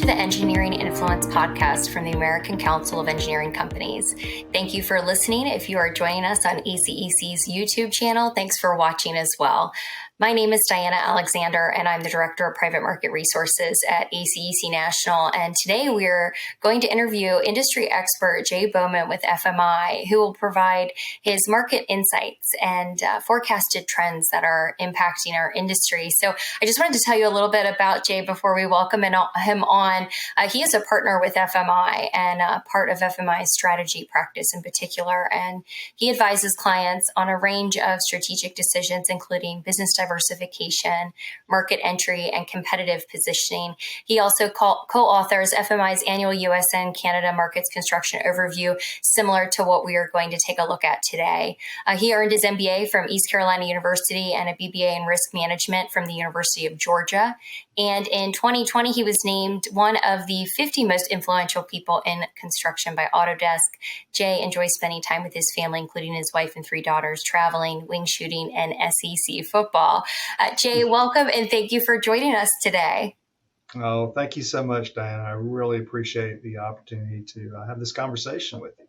to the Engineering Influence podcast from the American Council of Engineering Companies. Thank you for listening. If you are joining us on ACEC's YouTube channel, thanks for watching as well. My name is Diana Alexander, and I'm the Director of Private Market Resources at ACEC National. And today we're going to interview industry expert Jay Bowman with FMI, who will provide his market insights and forecasted trends that are impacting our industry. So I just wanted to tell you a little bit about Jay before we welcome him on. He is a partner with FMI and part of FMI's strategy practice in particular. And he advises clients on a range of strategic decisions, including business diversification, market entry, and competitive positioning. He also co-authors FMI's annual U.S. and Canada Markets Construction Overview, similar to what we are going to take a look at today. He earned his MBA from East Carolina University and a BBA in Risk Management from the University of Georgia. And in 2020, he was named one of the 50 most influential people in construction by Autodesk. Jay enjoys spending time with his family, including his wife and 3 daughters, traveling, wing shooting, and SEC football. Jay, welcome, and thank you for joining us today. Oh, thank you so much, Diana. I really appreciate the opportunity to have this conversation with you.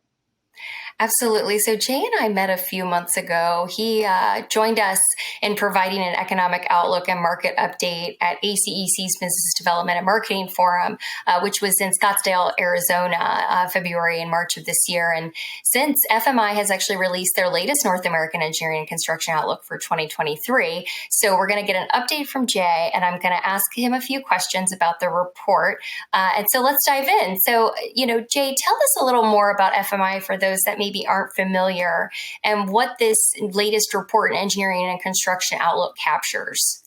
Absolutely. So Jay and I met a few months ago. He joined us in providing an economic outlook and market update at ACEC's Business Development and Marketing Forum, which was in Scottsdale, Arizona, February and March of this year. And since FMI has actually released their latest North American engineering and construction outlook for 2023. So we're going to get an update from Jay, and I'm going to ask him a few questions about the report. And so let's dive in. So, Jay, tell us a little more about FMI for those that maybe aren't familiar, and what this latest report in engineering and construction outlook captures.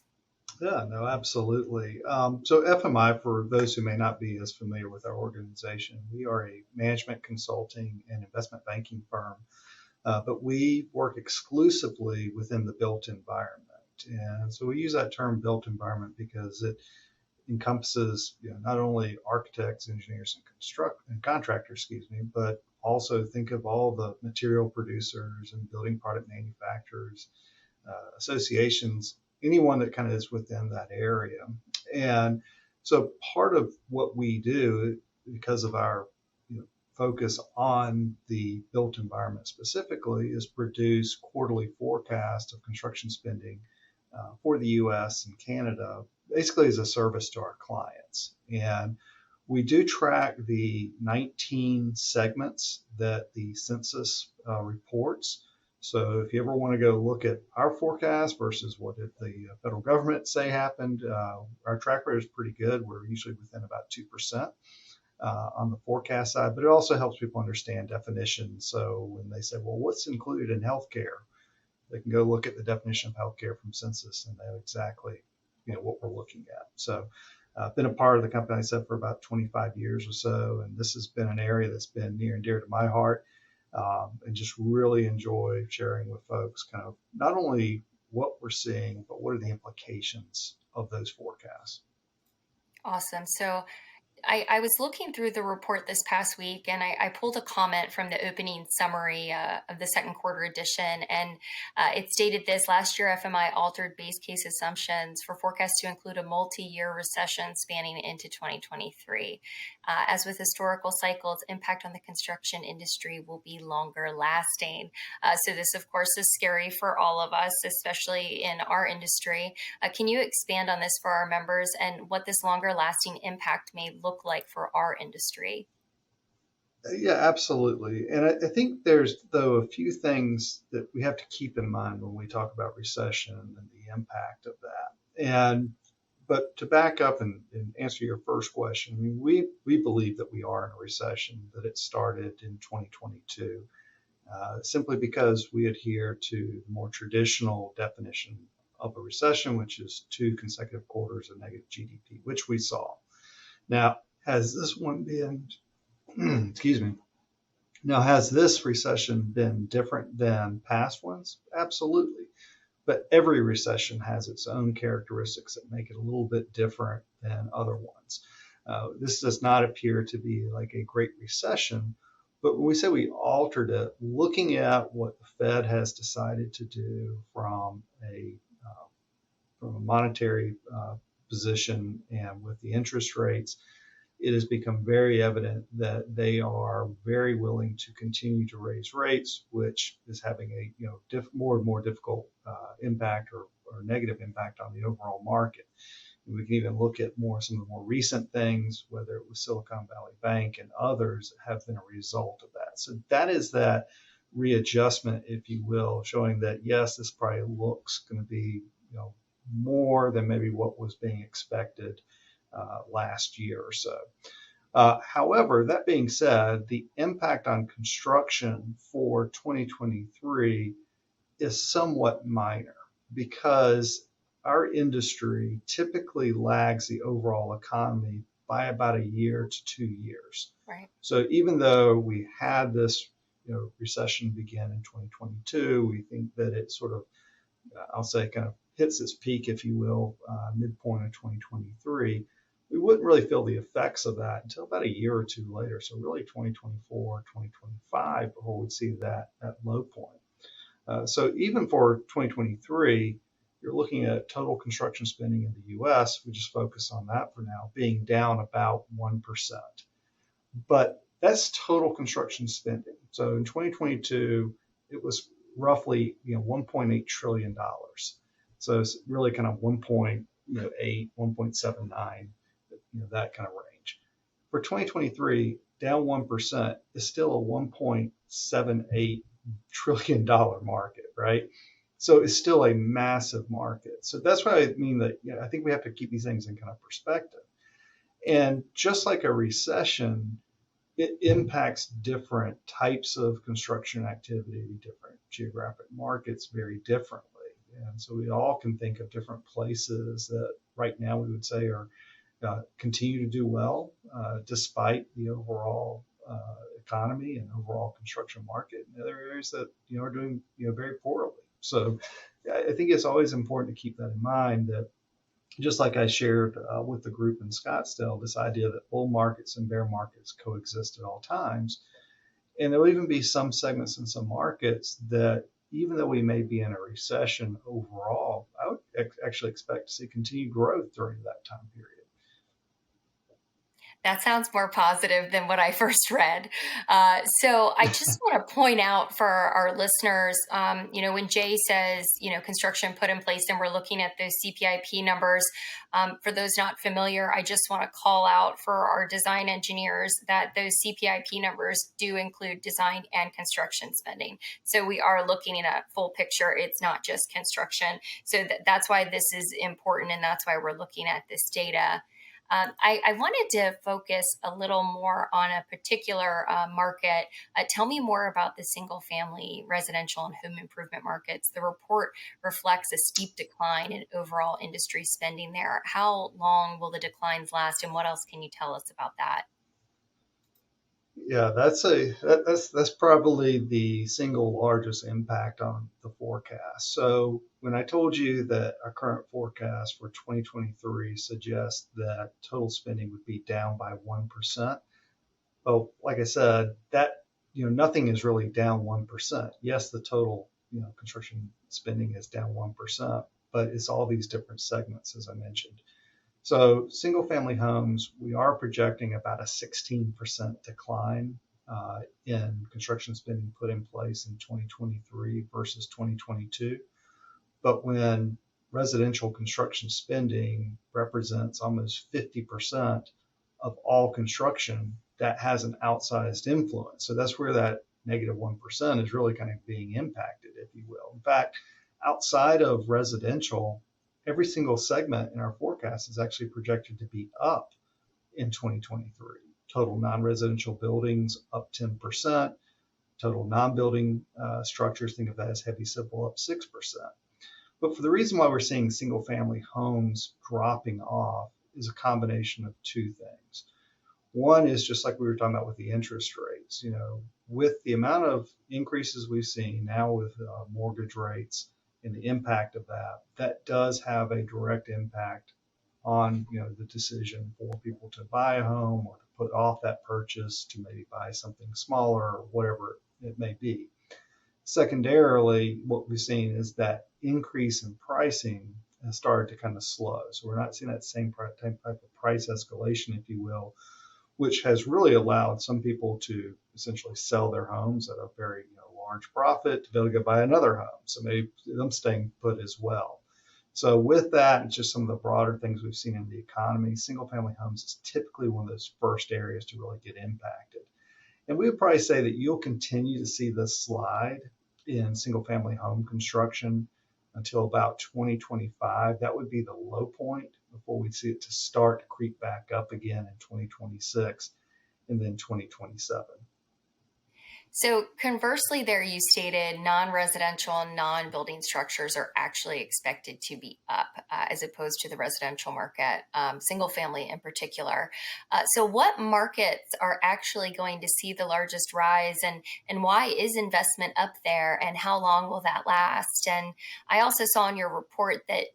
Yeah, no, absolutely. So FMI, for those who may not be as familiar with our organization, we are a management consulting and investment banking firm, but we work exclusively within the built environment. And so we use that term built environment because it encompasses not only architects, engineers, and contractors, but also think of all the material producers and building product manufacturers, associations, anyone that kind of is within that area. And so part of what we do, because of our focus on the built environment specifically, is produce quarterly forecasts of construction spending for the U.S. and Canada, basically as a service to our clients. And we do track the 19 segments that the census reports. So if you ever want to go look at our forecast versus what did the federal government say happened, our track rate is pretty good. We're usually within about 2% on the forecast side, but it also helps people understand definitions. So when they say, well, what's included in healthcare? They can go look at the definition of healthcare from census and know exactly what we're looking at. So I've been a part of the company, I said, for about 25 years or so, and this has been an area that's been near and dear to my heart, and just really enjoy sharing with folks kind of not only what we're seeing, but what are the implications of those forecasts. Awesome. So I was looking through the report this past week, and I pulled a comment from the opening summary of the second quarter edition, and it stated this: last year, FMI altered base case assumptions for forecasts to include a multi-year recession spanning into 2023. As with historical cycles, impact on the construction industry will be longer lasting. So this, of course, is scary for all of us, especially in our industry. Can you expand on this for our members and what this longer lasting impact may look like for our industry? Yeah, absolutely. And I think there's, though, a few things that we have to keep in mind when we talk about recession and the impact of that. But to back up and answer your first question, I mean, we believe that we are in a recession, that it started in 2022, simply because we adhere to the more traditional definition of a recession, which is 2 consecutive quarters of negative GDP, which we saw. Now, has this one been, excuse me, now has this recession been different than past ones? Absolutely. But every recession has its own characteristics that make it a little bit different than other ones. This does not appear to be like a great recession, but when we say we altered it, looking at what the Fed has decided to do from a monetary position and with the interest rates, it has become very evident that they are very willing to continue to raise rates, which is having a more and more difficult impact or negative impact on the overall market. And we can even look at some of the more recent things, whether it was Silicon Valley Bank and others, have been a result of that. So that is that readjustment, if you will, showing that yes, this probably looks going to be more than maybe what was being expected last year or so. However, that being said, the impact on construction for 2023 is somewhat minor because our industry typically lags the overall economy by about a year to 2 years. Right. So even though we had this recession begin in 2022, we think that it sort of, I'll say, kind of hits its peak, if you will, midpoint of 2023. We wouldn't really feel the effects of that until about a year or two later. So really 2024, 2025 before we'd see that low point. So even for 2023, you're looking at total construction spending in the U.S., we just focus on that for now, being down about 1%. But that's total construction spending. So in 2022, it was roughly $1.8 trillion. So it's really kind of 1.8, 1.79, that kind of range. For 2023, down 1% is still a $1.78 trillion market, right? So it's still a massive market. So that's why I mean that I think we have to keep these things in kind of perspective. And just like a recession, it impacts different types of construction activity, different geographic markets very differently. And so we all can think of different places that right now we would say are continue to do well despite the overall economy and overall construction market. And other areas that are doing very poorly. So I think it's always important to keep that in mind, that just like I shared with the group in Scottsdale, this idea that bull markets and bear markets coexist at all times. And there will even be some segments in some markets that, even though we may be in a recession overall, I would actually expect to see continued growth during that time period. That sounds more positive than what I first read. So I just want to point out for our listeners, when Jay says, construction put in place and we're looking at those CPIP numbers, for those not familiar, I just want to call out for our design engineers that those CPIP numbers do include design and construction spending. So we are looking at a full picture. It's not just construction. So that's why this is important, and that's why we're looking at this data. I wanted to focus a little more on a particular market. Tell me more about the single-family residential and home improvement markets. The report reflects a steep decline in overall industry spending there. How long will the declines last, and what else can you tell us about that? Yeah, that's probably the single largest impact on the forecast. So when I told you that our current forecast for 2023 suggests that total spending would be down by 1%, well, like I said, that nothing is really down 1%. Yes, the total construction spending is down 1%, but it's all these different segments, as I mentioned. So single family homes, we are projecting about a 16% decline in construction spending put in place in 2023 versus 2022. But when residential construction spending represents almost 50% of all construction, that has an outsized influence. So that's where that negative 1% is really kind of being impacted, if you will. In fact, outside of residential, every single segment in our forecast is actually projected to be up in 2023. Total non-residential buildings up 10%. Total non-building structures, think of that as heavy civil, up 6%. But for the reason why we're seeing single-family homes dropping off is a combination of two things. One is just like we were talking about with the interest rates. With the amount of increases we've seen now with mortgage rates, and the impact of that does have a direct impact on the decision for people to buy a home or to put off that purchase to maybe buy something smaller or whatever it may be. Secondarily, what we've seen is that increase in pricing has started to kind of slow. So we're not seeing that same type of price escalation, if you will, which has really allowed some people to essentially sell their homes at a very large profit to be able to go buy another home. So maybe them staying put as well. So with that, and just some of the broader things we've seen in the economy, single family homes is typically one of those first areas to really get impacted. And we would probably say that you'll continue to see this slide in single family home construction until about 2025. That would be the low point before we see it to start to creep back up again in 2026 and then 2027. So conversely, there you stated non-residential, non-building structures are actually expected to be up as opposed to the residential market, single family in particular. So what markets are actually going to see the largest rise, and why is investment up there, and how long will that last? And I also saw in your report that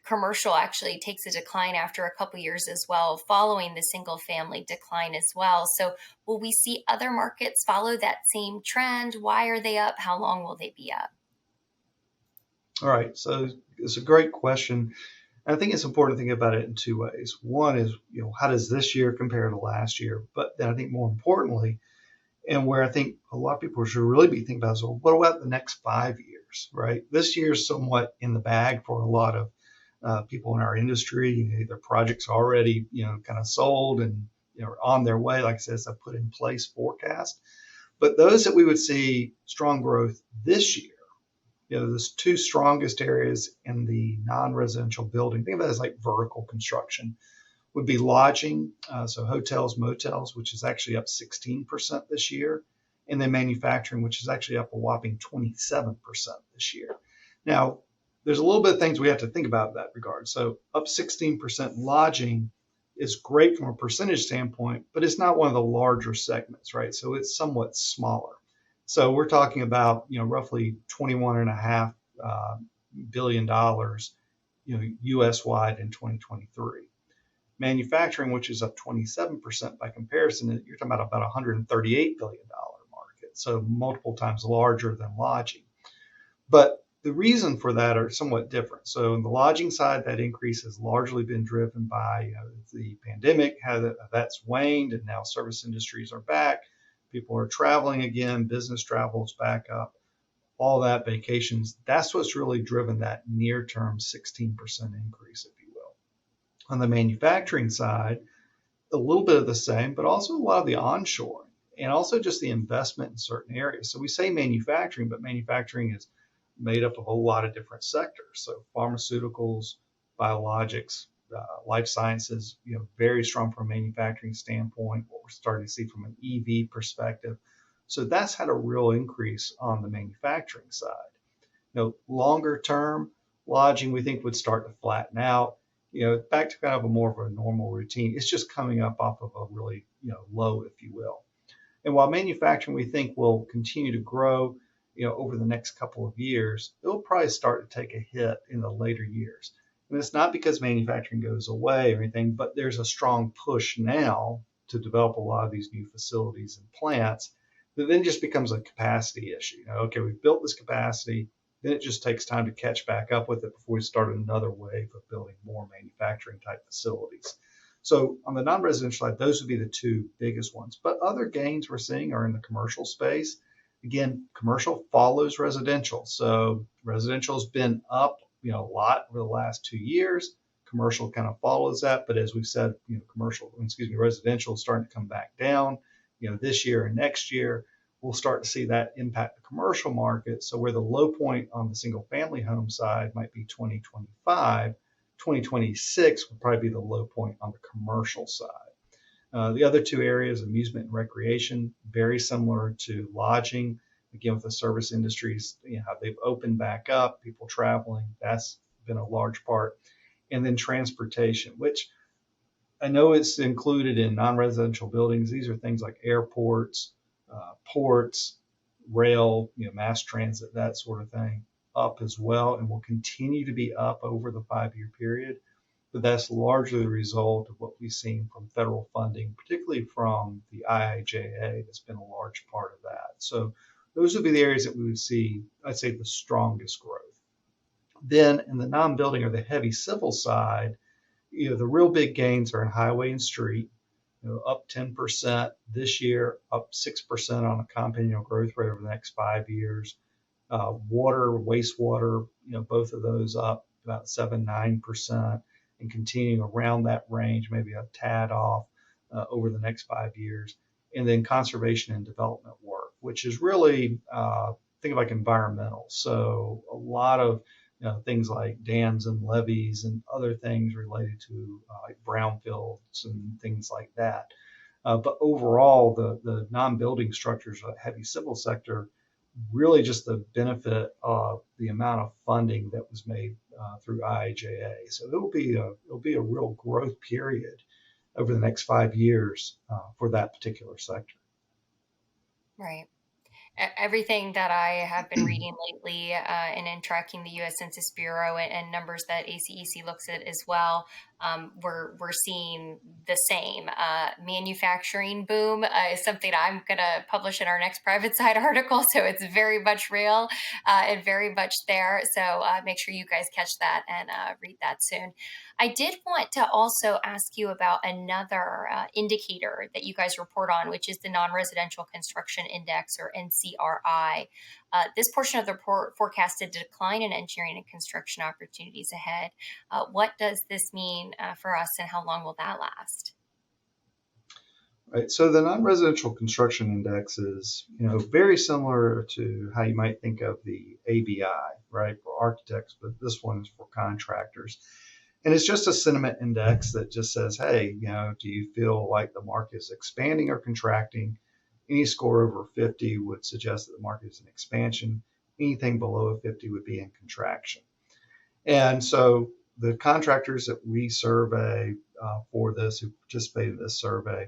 commercial actually takes a decline after a couple years as well, following the single family decline as well. So will we see other markets follow that same trend? Why are they up? How long will they be up? All right, so it's a great question. I think it's important to think about it in two ways. One is, how does this year compare to last year? But then I think more importantly, and where I think a lot of people should really be thinking about is, well, what about the next 5 years, right? This year is somewhat in the bag for a lot of people in our industry. Their projects already, kind of sold and on their way. Like I said, it's a put in place forecast. But those that we would see strong growth this year, the two strongest areas in the non-residential building, think of it as like vertical construction, would be lodging, so hotels, motels, which is actually up 16% this year, and then manufacturing, which is actually up a whopping 27% this year. Now, there's a little bit of things we have to think about in that regard. So up 16% lodging is great from a percentage standpoint, but it's not one of the larger segments, right? So it's somewhat smaller. So we're talking about, roughly $21.5 billion, U.S. wide in 2023. Manufacturing, which is up 27% by comparison, you're talking about a $138 billion market, so multiple times larger than lodging. But the reason for that are somewhat different. So on the lodging side, that increase has largely been driven by the pandemic, how that's waned, and now service industries are back. People are traveling again, business travel is back up, all that, vacations. That's what's really driven that near-term 16% increase, if you will. On the manufacturing side, a little bit of the same, but also a lot of the onshoring and also just the investment in certain areas. So we say manufacturing, but manufacturing is made up of a whole lot of different sectors. So pharmaceuticals, biologics, life sciences, very strong from a manufacturing standpoint, what we're starting to see from an EV perspective. So that's had a real increase on the manufacturing side. Longer term, lodging we think would start to flatten out, back to kind of a more of a normal routine. It's just coming up off of a really, low, if you will. And while manufacturing we think will continue to grow, over the next couple of years, it'll probably start to take a hit in the later years. And it's not because manufacturing goes away or anything, but there's a strong push now to develop a lot of these new facilities and plants that then just becomes a capacity issue. Okay, we've built this capacity, then it just takes time to catch back up with it before we start another wave of building more manufacturing type facilities. So on the non-residential side, those would be the two biggest ones. But other gains we're seeing are in the commercial space. Again, commercial follows residential. So residential has been up, a lot over the last 2 years. Commercial kind of follows that. But as we've said, residential is starting to come back down. This year and next year, we'll start to see that impact the commercial market. So where the low point on the single family home side might be 2025, 2026 will probably be the low point on the commercial side. The other two areas, amusement and recreation, very similar to lodging. Again, with the service industries, how they've opened back up, people traveling, that's been a large part. And then transportation, which I know it's included in non-residential buildings. These are things like airports, ports, rail, mass transit, that sort of thing, up as well, and will continue to be up over the 5-year period. But that's largely the result of what we've seen from federal funding, particularly from the IIJA. That's been a large part of that. So those would be the areas that we would see, I'd say, the strongest growth. Then in the non-building or the heavy civil side, the real big gains are in highway and street. up 10% this year, up 6% on a compound annual growth rate over the next 5 years. Water, wastewater, both of those up about 7-9% and continuing around that range, maybe a tad off over the next 5 years. And then conservation and development work, which is really, think of like environmental. So a lot of things like dams and levees and other things related to like brownfields and things like that. But overall, the non-building structures, heavy civil sector, really just the benefit of the amount of funding that was made through IIJA. So it'll be a real growth period over the next 5 years for that particular sector. Right. Everything that I have been reading lately and in tracking the U.S. Census Bureau and numbers that ACEC looks at as well, we're seeing the same. Manufacturing boom is something I'm going to publish in our next private side article, so it's very much real and very much there. So make sure you guys catch that and read that soon. I did want to also ask you about another indicator that you guys report on, which is the Non-Residential Construction Index, or NCRI. This portion of the report forecasted a decline in engineering and construction opportunities ahead. What does this mean for us, and how long will that last? Right. So the non-residential construction index is, very similar to how you might think of the ABI, right, for architects, but this one is for contractors. And it's just a sentiment index that just says, hey, do you feel like the market is expanding or contracting? Any score over 50 would suggest that the market is in expansion. Anything below a 50 would be in contraction. And so the contractors that we survey for this, who participate in this survey,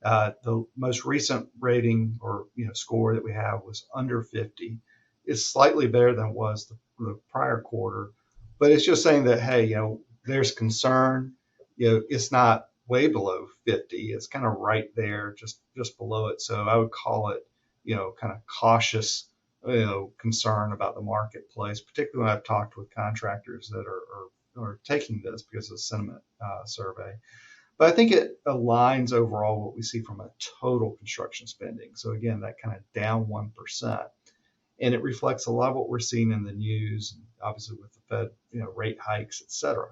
the most recent rating or score that we have was under 50. It's slightly better than it was the prior quarter, but it's just saying that, hey, there's concern. It's not way below 50. It's kind of right there, just below it. So I would call it, kind of cautious, concern about the marketplace, particularly when I've talked with contractors that are taking this because of the sentiment survey. But I think it aligns overall what we see from a total construction spending. So again, that kind of down 1%. And it reflects a lot of what we're seeing in the news, obviously with the Fed, rate hikes, et cetera.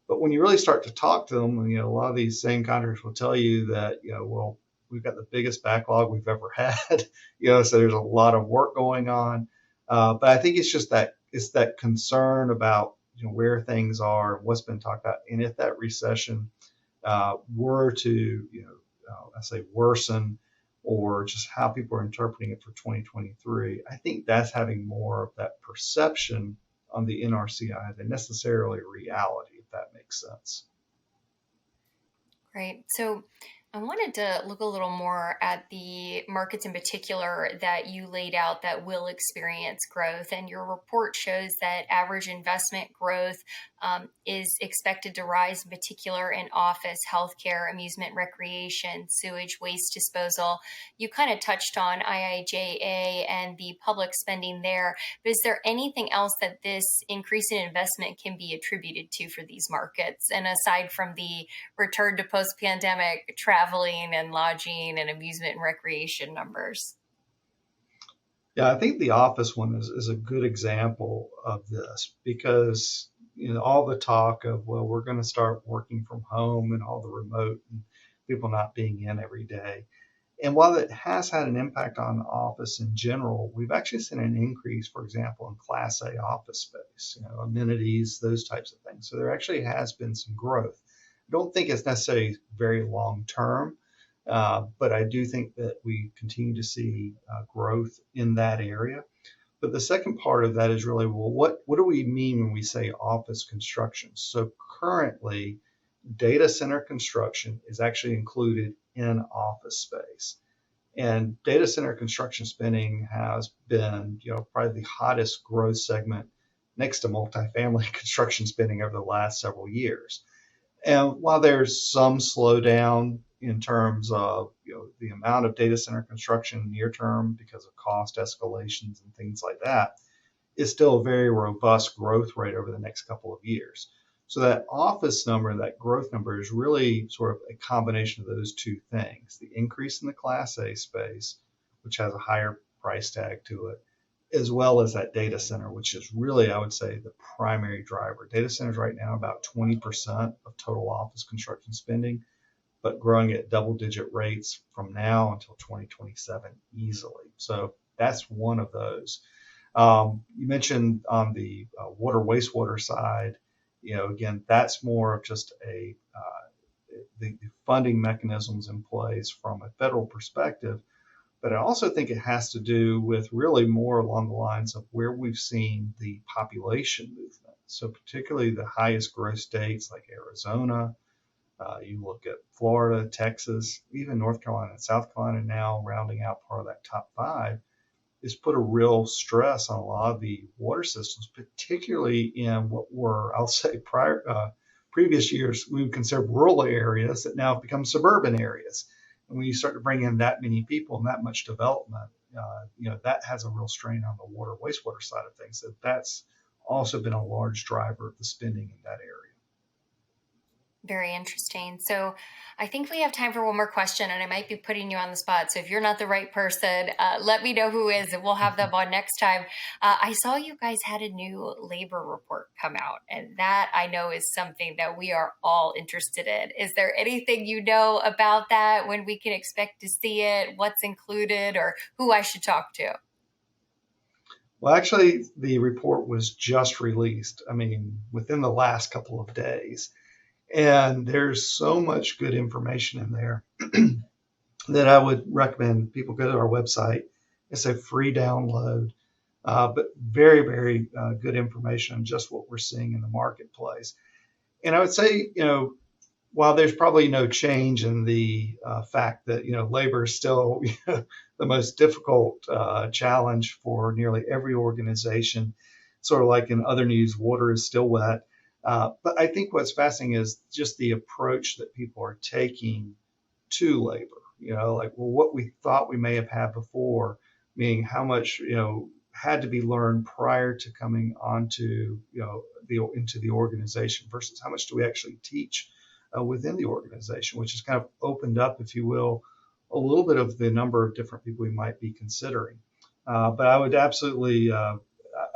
But when you really start to talk to them, a lot of these same contractors will tell you that, well, we've got the biggest backlog we've ever had, so there's a lot of work going on. But I think it's just that concern about, where things are, what's been talked about. And if that recession were to, I say worsen, or just how people are interpreting it for 2023, I think that's having more of that perception on the NRCI than necessarily reality, if that makes sense. Right. So I wanted to look a little more at the markets in particular that you laid out that will experience growth. And your report shows that average investment growth is expected to rise, in particular in office, healthcare, amusement, recreation, sewage, waste disposal. You kind of touched on IIJA and the public spending there. But is there anything else that this increase in investment can be attributed to for these markets? And aside from the return to post-pandemic traveling and lodging and amusement and recreation numbers? Yeah, I think the office one is a good example of this because, all the talk of, well, we're going to start working from home and all the remote and people not being in every day. And while it has had an impact on office in general, we've actually seen an increase, for example, in Class A office space, amenities, those types of things. So there actually has been some growth. I don't think it's necessarily very long term, but I do think that we continue to see growth in that area. But the second part of that is really, well, what do we mean when we say office construction? So currently, data center construction is actually included in office space. And data center construction spending has been, probably the hottest growth segment next to multifamily construction spending over the last several years. And while there's some slowdown in terms of the amount of data center construction near term because of cost escalations and things like that, it's still a very robust growth rate over the next couple of years. So that office number, that growth number, is really sort of a combination of those two things: the increase in the Class A space, which has a higher price tag to it, as well as that data center, which is really, I would say, the primary driver. Data centers right now about 20% of total office construction spending, but growing at double-digit rates from now until 2027 easily. So that's one of those. You mentioned on the water wastewater side, again, that's more of just the funding mechanisms in place from a federal perspective. But I also think it has to do with really more along the lines of where we've seen the population movement. So particularly the highest growth states like Arizona, you look at Florida, Texas, even North Carolina and South Carolina now rounding out part of that top five, is put a real stress on a lot of the water systems, particularly in what were, I'll say, previous years we would consider rural areas that now have become suburban areas. And when you start to bring in that many people and that much development, that has a real strain on the water wastewater side of things. So that's also been a large driver of the spending in that area. Very interesting. So I think we have time for one more question, and I might be putting you on the spot. So if you're not the right person, let me know who is, and we'll have them on next time. I saw you guys had a new labor report come out, and that I know is something that we are all interested in. Is there anything you know about that, when we can expect to see it, what's included, or who I should talk to? Well, actually, the report was just released, within the last couple of days. And there's so much good information in there that I would recommend people go to our website. It's a free download, but very, very good information on just what we're seeing in the marketplace. And I would say, while there's probably no change in the fact that, labor is still the most difficult challenge for nearly every organization, sort of like in other news, water is still wet. But I think what's fascinating is just the approach that people are taking to labor. What we thought we may have had before, meaning how much, had to be learned prior to coming onto, into the organization versus how much do we actually teach within the organization, which has kind of opened up, if you will, a little bit of the number of different people we might be considering. But I would absolutely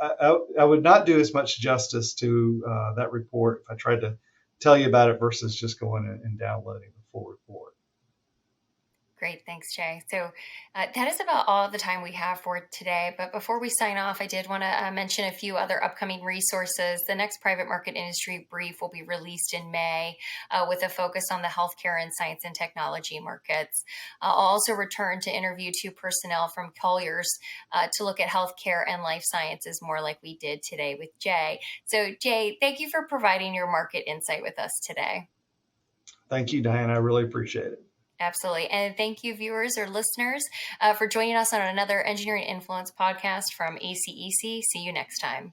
I would not do as much justice to that report if I tried to tell you about it versus just going and downloading the full report. Great. Thanks, Jay. So that is about all the time we have for today. But before we sign off, I did want to mention a few other upcoming resources. The next private market industry brief will be released in May with a focus on the healthcare and science and technology markets. I'll also return to interview two personnel from Colliers to look at healthcare and life sciences more like we did today with Jay. So Jay, thank you for providing your market insight with us today. Thank you, Diane. I really appreciate it. Absolutely. And thank you, viewers or listeners, for joining us on another Engineering Influence podcast from ACEC. See you next time.